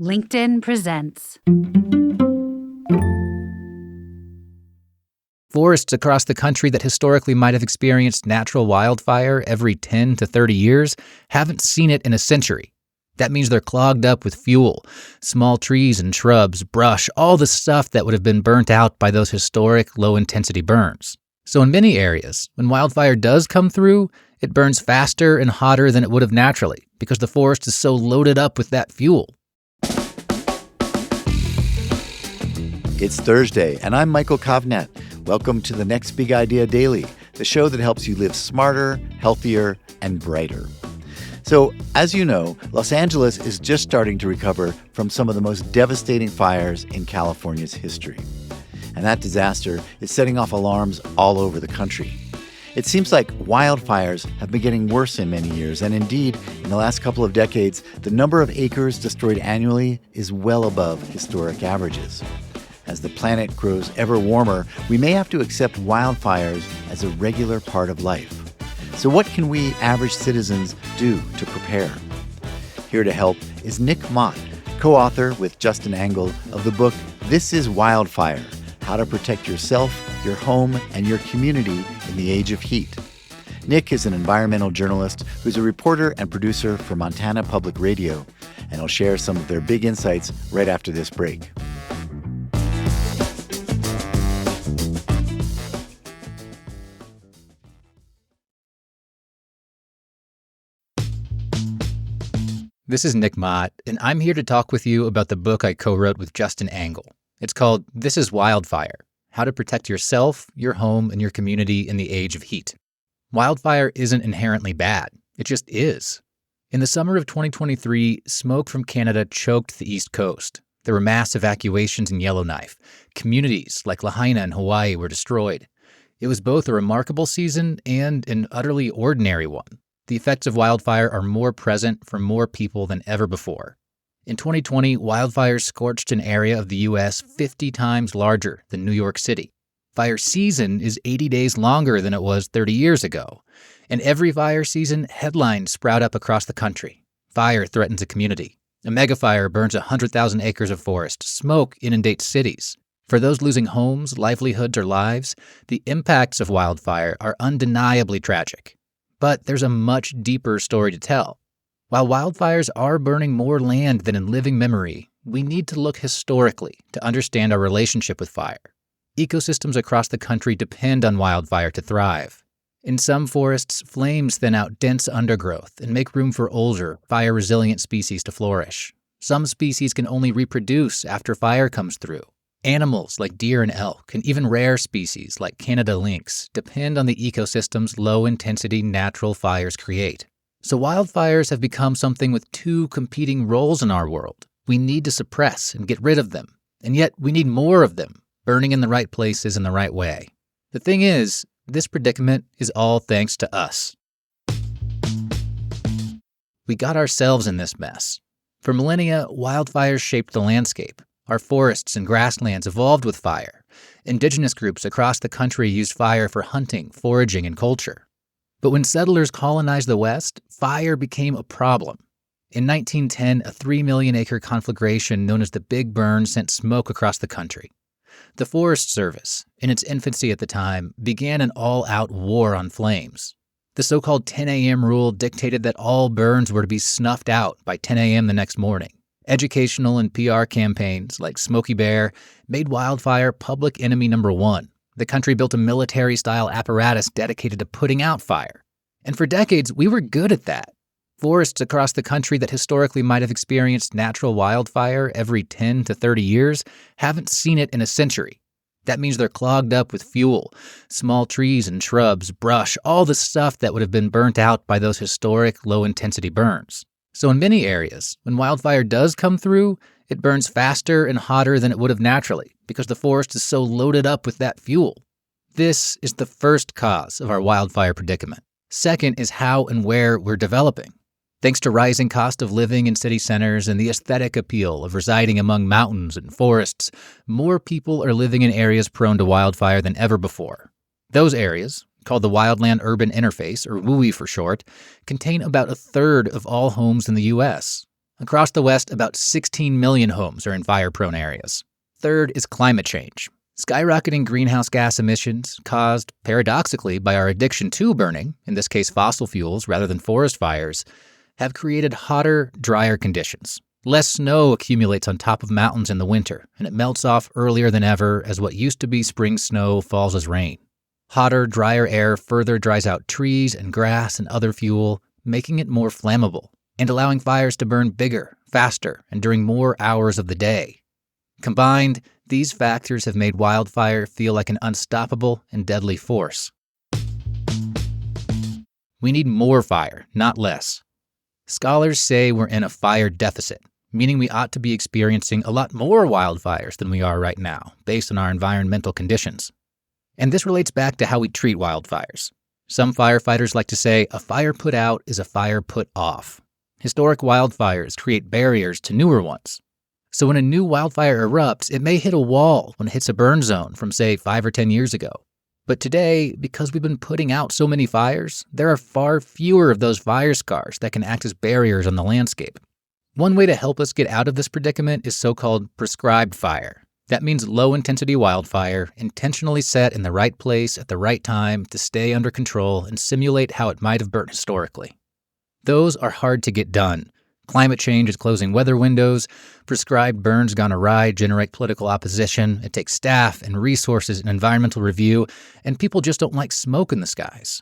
LinkedIn presents. Forests across the country that historically might have experienced natural wildfire every 10 to 30 years haven't seen it in a century. That means they're clogged up with fuel, small trees and shrubs, brush, all the stuff that would have been burnt out by those historic low-intensity burns. So in many areas, when wildfire does come through, it burns faster and hotter than it would have naturally because the forest is so loaded up with that fuel. It's Thursday, and I'm Michael Kovnett. Welcome to the Next Big Idea Daily, the show that helps you live smarter, healthier, and brighter. So, as you know, Los Angeles is just starting to recover from some of the most devastating fires in California's history. And that disaster is setting off alarms all over the country. It seems like wildfires have been getting worse in many years, and indeed, in the last couple of decades, the number of acres destroyed annually is well above historic averages. As the planet grows ever warmer, we may have to accept wildfires as a regular part of life. So what can we average citizens do to prepare? Here to help is Nick Mott, co-author with Justin Angle of the book This is Wildfire: How to Protect Yourself, Your Home, and Your Community in the Age of Heat. Nick is an environmental journalist who's a reporter and producer for Montana Public Radio, and he'll share some of their big insights right after this break. This is Nick Mott, and I'm here to talk with you about the book I co-wrote with Justin Angle. It's called This is Wildfire: How to Protect Yourself, Your Home, and Your Community in the Age of Heat. Wildfire isn't inherently bad. It just is. In the summer of 2023, smoke from Canada choked the East Coast. There were mass evacuations in Yellowknife. Communities like Lahaina in Hawaii were destroyed. It was both a remarkable season and an utterly ordinary one. The effects of wildfire are more present for more people than ever before. In 2020, wildfires scorched an area of the U.S. 50 times larger than New York City. Fire season is 80 days longer than it was 30 years ago. And every fire season, headlines sprout up across the country. Fire threatens a community. A megafire burns 100,000 acres of forest. Smoke inundates cities. For those losing homes, livelihoods, or lives, the impacts of wildfire are undeniably tragic. But there's a much deeper story to tell. While wildfires are burning more land than in living memory, we need to look historically to understand our relationship with fire. Ecosystems across the country depend on wildfire to thrive. In some forests, flames thin out dense undergrowth and make room for older, fire-resilient species to flourish. Some species can only reproduce after fire comes through. Animals like deer and elk, and even rare species like Canada lynx, depend on the ecosystems low-intensity natural fires create. So wildfires have become something with two competing roles in our world. We need to suppress and get rid of them, and yet we need more of them, burning in the right places in the right way. The thing is, this predicament is all thanks to us. We got ourselves in this mess. For millennia, wildfires shaped the landscape. Our forests and grasslands evolved with fire. Indigenous groups across the country used fire for hunting, foraging, and culture. But when settlers colonized the West, fire became a problem. In 1910, a 3 million acre conflagration known as the Big Burn sent smoke across the country. The Forest Service, in its infancy at the time, began an all-out war on flames. The so-called 10 a.m. rule dictated that all burns were to be snuffed out by 10 a.m. the next morning. Educational and PR campaigns like Smokey Bear made wildfire public enemy number one. The country built a military-style apparatus dedicated to putting out fire. And for decades, we were good at that. Forests across the country that historically might have experienced natural wildfire every 10 to 30 years haven't seen it in a century. That means they're clogged up with fuel, small trees and shrubs, brush, all the stuff that would have been burnt out by those historic low-intensity burns. So in many areas, when wildfire does come through, it burns faster and hotter than it would have naturally because the forest is so loaded up with that fuel. This is the first cause of our wildfire predicament. Second is how and where we're developing. Thanks to rising cost of living in city centers and the aesthetic appeal of residing among mountains and forests, more people are living in areas prone to wildfire than ever before. Those areas, called the Wildland-Urban Interface, or WUI for short, contain about a third of all homes in the U.S. Across the West, about 16 million homes are in fire-prone areas. Third is climate change. Skyrocketing greenhouse gas emissions, caused, paradoxically, by our addiction to burning, in this case fossil fuels rather than forest fires, have created hotter, drier conditions. Less snow accumulates on top of mountains in the winter, and it melts off earlier than ever as what used to be spring snow falls as rain. Hotter, drier air further dries out trees and grass and other fuel, making it more flammable, and allowing fires to burn bigger, faster, and during more hours of the day. Combined, these factors have made wildfire feel like an unstoppable and deadly force. We need more fire, not less. Scholars say we're in a fire deficit, meaning we ought to be experiencing a lot more wildfires than we are right now, based on our environmental conditions. And this relates back to how we treat wildfires. Some firefighters like to say a fire put out is a fire put off. Historic wildfires create barriers to newer ones. So when a new wildfire erupts, it may hit a wall when it hits a burn zone from, say, 5 or 10 years ago. But today, because we've been putting out so many fires, there are far fewer of those fire scars that can act as barriers on the landscape. One way to help us get out of this predicament is so-called prescribed fire. That means low-intensity wildfire, intentionally set in the right place at the right time to stay under control and simulate how it might have burnt historically. Those are hard to get done. Climate change is closing weather windows, prescribed burns gone awry generate political opposition, it takes staff and resources and environmental review, and people just don't like smoke in the skies.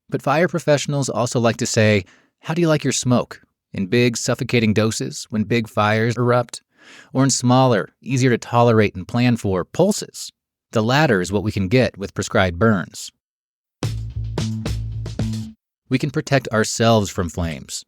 But fire professionals also like to say, how do you like your smoke? In big, suffocating doses when big fires erupt? Or in smaller, easier to tolerate and plan for pulses? The latter is what we can get with prescribed burns. We can protect ourselves from flames.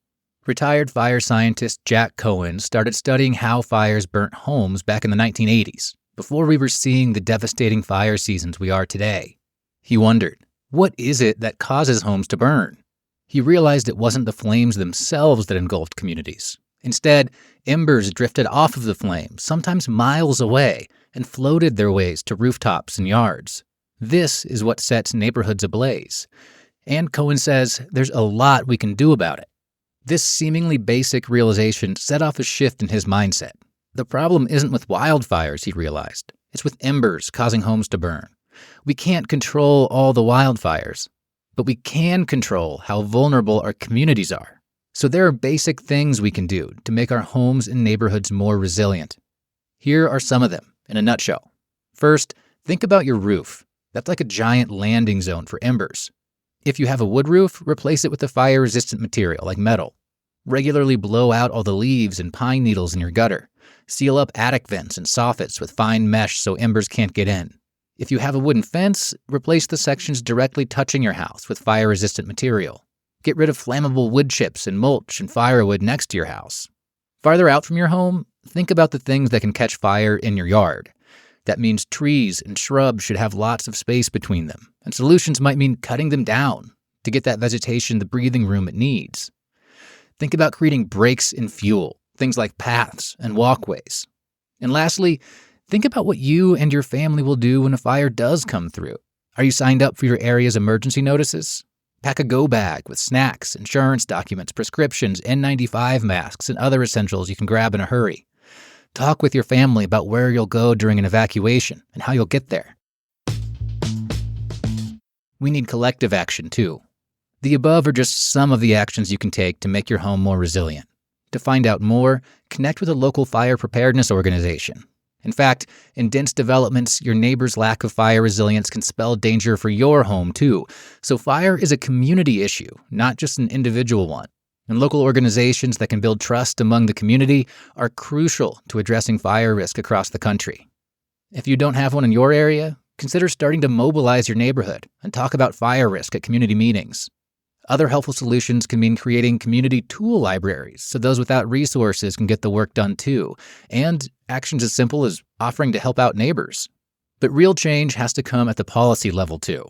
Retired fire scientist Jack Cohen started studying how fires burnt homes back in the 1980s, before we were seeing the devastating fire seasons we are today. He wondered, what is it that causes homes to burn? He realized it wasn't the flames themselves that engulfed communities. Instead, embers drifted off of the flames, sometimes miles away, and floated their ways to rooftops and yards. This is what sets neighborhoods ablaze. And Cohen says there's a lot we can do about it. This seemingly basic realization set off a shift in his mindset. The problem isn't with wildfires, he realized. It's with embers causing homes to burn. We can't control all the wildfires, but we can control how vulnerable our communities are. So there are basic things we can do to make our homes and neighborhoods more resilient. Here are some of them in a nutshell. First, think about your roof. That's like a giant landing zone for embers. If you have a wood roof, replace it with a fire-resistant material like metal. Regularly blow out all the leaves and pine needles in your gutter. Seal up attic vents and soffits with fine mesh so embers can't get in. If you have a wooden fence, replace the sections directly touching your house with fire-resistant material. Get rid of flammable wood chips and mulch and firewood next to your house. Farther out from your home, think about the things that can catch fire in your yard. That means trees and shrubs should have lots of space between them, and solutions might mean cutting them down to get that vegetation the breathing room it needs. Think about creating breaks in fuel, things like paths and walkways. And lastly, think about what you and your family will do when a fire does come through. Are you signed up for your area's emergency notices? Pack a go bag with snacks, insurance documents, prescriptions, N95 masks, and other essentials you can grab in a hurry. Talk with your family about where you'll go during an evacuation and how you'll get there. We need collective action, too. The above are just some of the actions you can take to make your home more resilient. To find out more, connect with a local fire preparedness organization. In fact, in dense developments, your neighbor's lack of fire resilience can spell danger for your home, too. So fire is a community issue, not just an individual one. And local organizations that can build trust among the community are crucial to addressing fire risk across the country. If you don't have one in your area, consider starting to mobilize your neighborhood and talk about fire risk at community meetings. Other helpful solutions can mean creating community tool libraries so those without resources can get the work done too, and actions as simple as offering to help out neighbors. But real change has to come at the policy level too.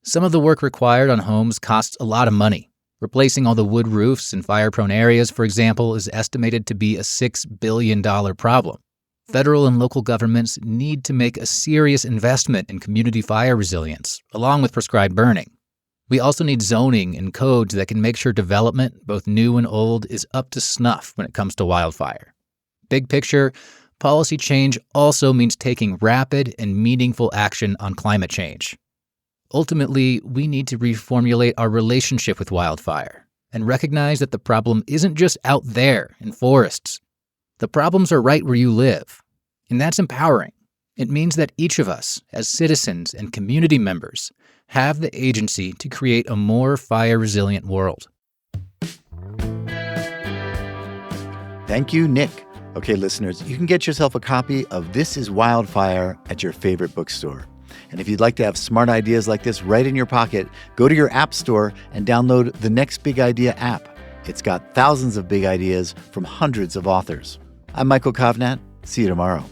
Some of the work required on homes costs a lot of money. Replacing all the wood roofs in fire-prone areas, for example, is estimated to be a $6 billion problem. Federal and local governments need to make a serious investment in community fire resilience, along with prescribed burning. We also need zoning and codes that can make sure development, both new and old, is up to snuff when it comes to wildfire. Big picture, policy change also means taking rapid and meaningful action on climate change. Ultimately, we need to reformulate our relationship with wildfire and recognize that the problem isn't just out there in forests. The problems are right where you live, and that's empowering. It means that each of us, as citizens and community members, have the agency to create a more fire-resilient world. Thank you, Nick. Okay, listeners, you can get yourself a copy of This is Wildfire at your favorite bookstore. And if you'd like to have smart ideas like this right in your pocket, go to your app store and download the Next Big Idea app. It's got thousands of big ideas from hundreds of authors. I'm Michael Kovnat. See you tomorrow.